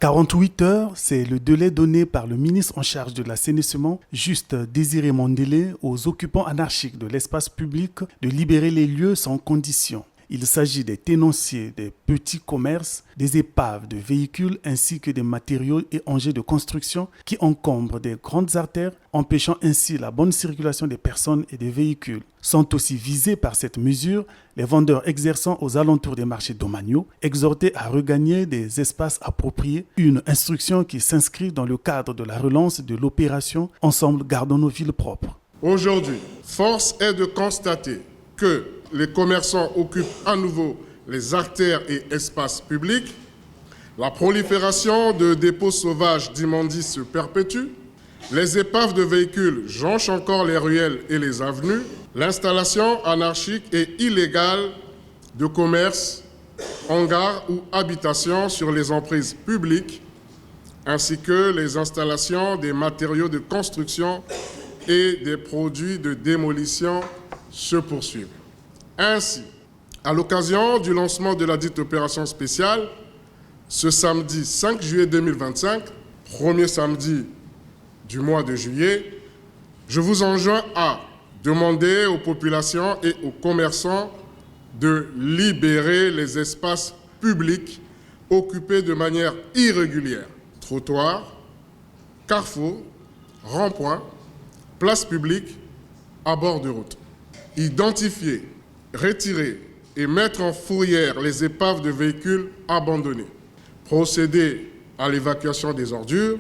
48 heures, c'est le délai donné par le ministre en charge de l'assainissement, Juste Désiré Mandélé, aux occupants anarchiques de l'espace public de libérer les lieux sans condition. Il s'agit des tenanciers des petits commerces, des épaves de véhicules ainsi que des matériaux et engins de construction qui encombrent des grandes artères, empêchant ainsi la bonne circulation des personnes et des véhicules. Sont aussi visés par cette mesure les vendeurs exerçant aux alentours des marchés domaniaux, exhortés à regagner des espaces appropriés, une instruction qui s'inscrit dans le cadre de la relance de l'opération Ensemble gardons nos villes propres. Aujourd'hui, force est de constater que les commerçants occupent à nouveau les artères et espaces publics, la prolifération de dépôts sauvages d'immondices se perpétue, les épaves de véhicules jonchent encore les ruelles et les avenues, l'installation anarchique et illégale de commerces, hangars ou habitations sur les emprises publiques, ainsi que les installations des matériaux de construction et des produits de démolition se poursuivent. Ainsi, à l'occasion du lancement de la dite opération spéciale, ce samedi 5 juillet 2025, premier samedi du mois de juillet, je vous enjoins à demander aux populations et aux commerçants de libérer les espaces publics occupés de manière irrégulière. Trottoirs, carrefours, ronds-points, places publiques, à bord de route. Identifier, retirer et mettre en fourrière les épaves de véhicules abandonnés. Procéder à l'évacuation des ordures.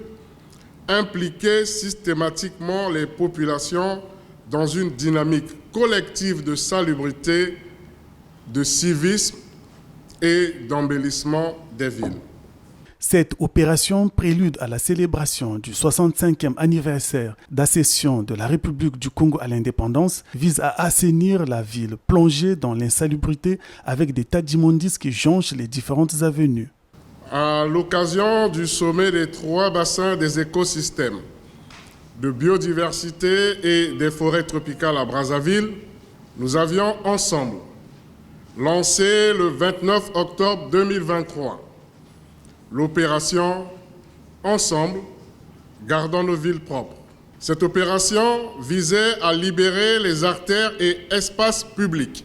Impliquer systématiquement les populations dans une dynamique collective de salubrité, de civisme et d'embellissement des villes. Cette opération, prélude à la célébration du 65e anniversaire d'accession de la République du Congo à l'indépendance, vise à assainir la ville plongée dans l'insalubrité avec des tas d'immondices qui jonchent les différentes avenues. À l'occasion du sommet des 3 bassins des écosystèmes, de biodiversité et des forêts tropicales à Brazzaville, nous avions ensemble lancé le 29 octobre 2023 l'opération Ensemble, gardons nos villes propres. Cette opération visait à libérer les artères et espaces publics,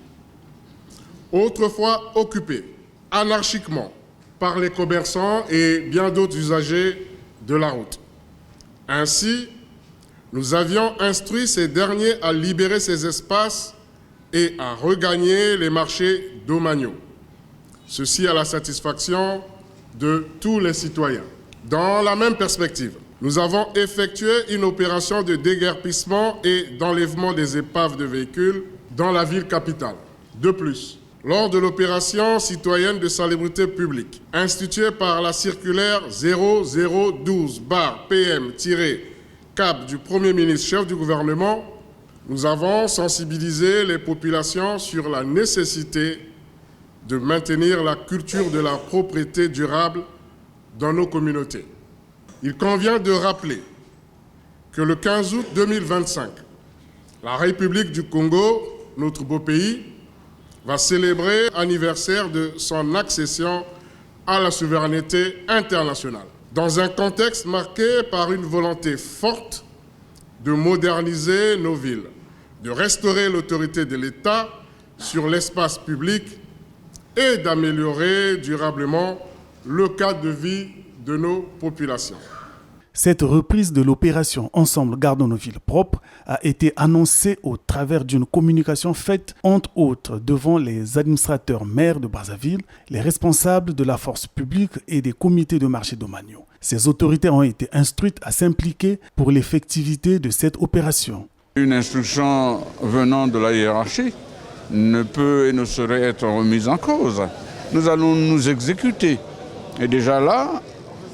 autrefois occupés anarchiquement par les commerçants et bien d'autres usagers de la route. Ainsi, nous avions instruit ces derniers à libérer ces espaces et à regagner les marchés domaniaux. Ceci à la satisfaction de tous les citoyens. Dans la même perspective, nous avons effectué une opération de déguerpissement et d'enlèvement des épaves de véhicules dans la ville capitale. De plus, lors de l'opération citoyenne de salubrité publique, instituée par la circulaire 0012/PM-CAP du Premier ministre chef du gouvernement, nous avons sensibilisé les populations sur la nécessité de maintenir la culture de la propriété durable dans nos communautés. Il convient de rappeler que le 15 août 2025, la République du Congo, notre beau pays, va célébrer l'anniversaire de son accession à la souveraineté internationale. Dans un contexte marqué par une volonté forte de moderniser nos villes, de restaurer l'autorité de l'État sur l'espace public et d'améliorer durablement le cadre de vie de nos populations. Cette reprise de l'opération Ensemble gardons nos villes propres a été annoncée au travers d'une communication faite entre autres devant les administrateurs maires de Brazzaville, les responsables de la force publique et des comités de marché domaniaux. Ces autorités ont été instruites à s'impliquer pour l'effectivité de cette opération. Une instruction venant de la hiérarchie ne peut et ne saurait être remise en cause. Nous allons nous exécuter. Et déjà là,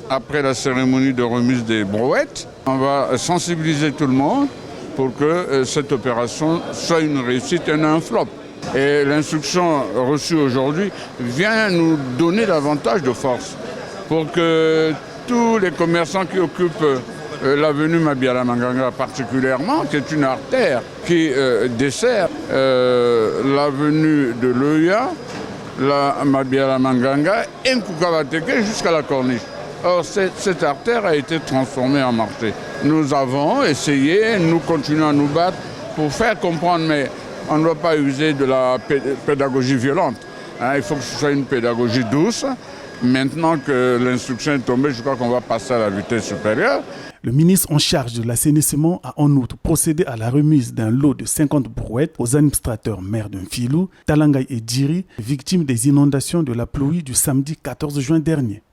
après la cérémonie de remise des brouettes, on va sensibiliser tout le monde pour que cette opération soit une réussite et non un flop. Et l'instruction reçue aujourd'hui vient nous donner davantage de force pour que tous les commerçants qui occupent l'avenue Mabiala Manganga particulièrement, qui est une artère qui dessert l'avenue de l'Oya, la Mabiala Manganga et Nkoukavateke jusqu'à la Corniche. Or, cette artère a été transformée en marché. Nous avons essayé, nous continuons à nous battre pour faire comprendre, mais on ne doit pas user de la pédagogie violente. Il faut que ce soit une pédagogie douce. Maintenant que l'instruction est tombée, je crois qu'on va passer à la vitesse supérieure. Le ministre en charge de l'assainissement a en outre procédé à la remise d'un lot de 50 brouettes aux administrateurs maires de Mfilou, Talangay et Djiri, victimes des inondations de la pluie du samedi 14 juin dernier.